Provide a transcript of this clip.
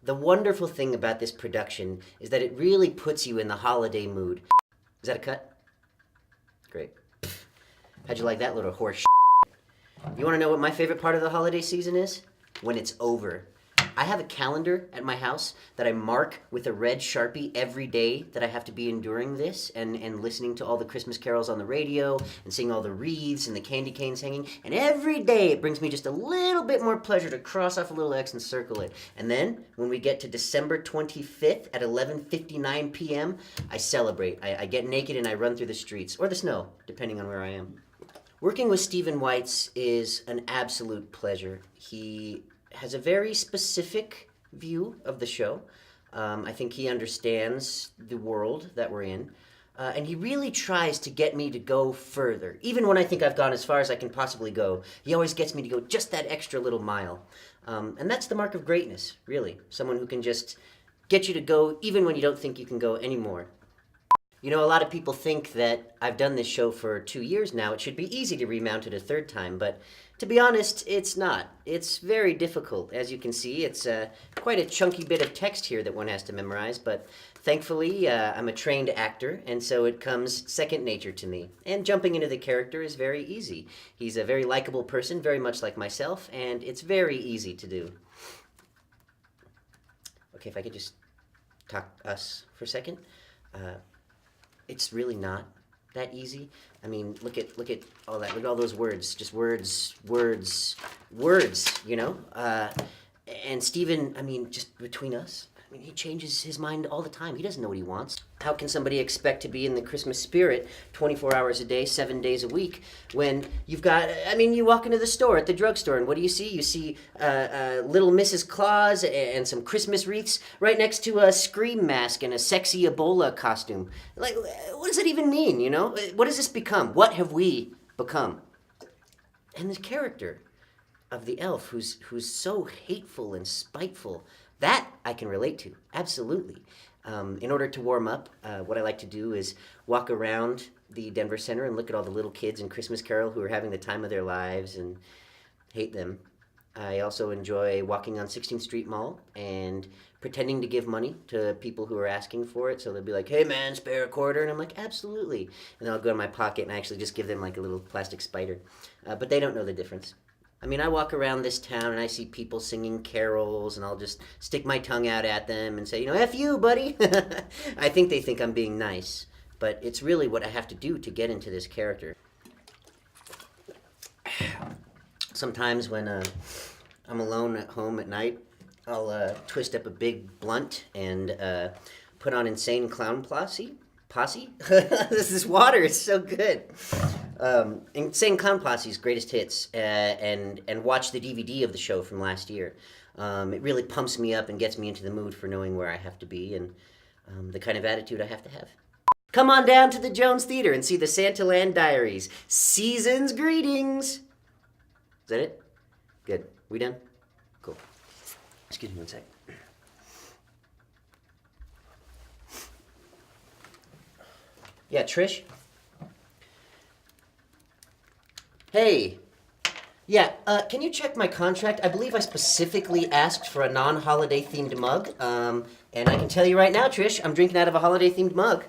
The wonderful thing about this production is that it really puts you in the holiday mood. Is that a cut? Great. How'd you like that little horse shit? You want to know what my favorite part of the holiday season is? When it's over. I have a calendar at my house that I mark with a red Sharpie every day that I have to be enduring this and listening to all the Christmas carols on the radio and seeing all the wreaths and the candy canes hanging. And every day it brings me just a little bit more pleasure to cross off a little X and circle it. And then when we get to December 25th at 11:59 p.m., I celebrate. I get naked and I run through the streets, or the snow, depending on where I am. Working with Stephen Weitz is an absolute pleasure. He has a very specific view of the show. I think he understands the world that we're in. And he really tries to get me to go further. Even when I think I've gone as far as I can possibly go, he always gets me to go just that extra little mile. And that's the mark of greatness, really. Someone who can just get you to go even when you don't think you can go anymore. You know, a lot of people think that I've done this show for 2 years now. It should be easy to remount it a third time, but to be honest, it's not. It's very difficult. As you can see, it's quite a chunky bit of text here that one has to memorize, but thankfully, I'm a trained actor, and so it comes second nature to me. And jumping into the character is very easy. He's a very likable person, very much like myself, and it's very easy to do. Okay, if I could just talk us for a second. It's really not that easy. I mean, look at all that. Look at all those words. Just words, you know? And Stephen, I mean, just between us, I mean, he changes his mind all the time. He doesn't know what he wants. How can somebody expect to be in the Christmas spirit 24 hours a day, 7 days a week, when you've got, I mean, you walk into the store, at the drugstore, and what do you see? You see little Mrs. Claus and some Christmas wreaths right next to a Scream mask and a sexy Ebola costume. Like, what does that even mean, you know? What does this become? What have we become? And the character of the elf who's so hateful and spiteful, that I can relate to, absolutely. In order to warm up, what I like to do is walk around the Denver Center and look at all the little kids in Christmas Carol who are having the time of their lives and hate them. I also enjoy walking on 16th Street Mall and pretending to give money to people who are asking for it. So they'll be like, hey man, spare a quarter? And I'm like, absolutely. And then I'll go in my pocket and I actually just give them like a little plastic spider. But they don't know the difference. I mean, I walk around this town and I see people singing carols and I'll just stick my tongue out at them and say, you know, F you, buddy. I think they think I'm being nice, but it's really what I have to do to get into this character. Sometimes when I'm alone at home at night, I'll twist up a big blunt and put on Insane Clown Posse. This water is so good. Insane Clown Posse's greatest hits, and watch the DVD of the show from last year. It really pumps me up and gets me into the mood for knowing where I have to be and the kind of attitude I have to have. Come on down to the Jones Theater and see the SANTALAND Diaries. Season's greetings. Is that it? Good. We done? Cool. Excuse me one sec. Yeah, Trish? Hey. Yeah, can you check my contract? I believe I specifically asked for a non-holiday themed mug. And I can tell you right now, Trish, I'm drinking out of a holiday themed mug.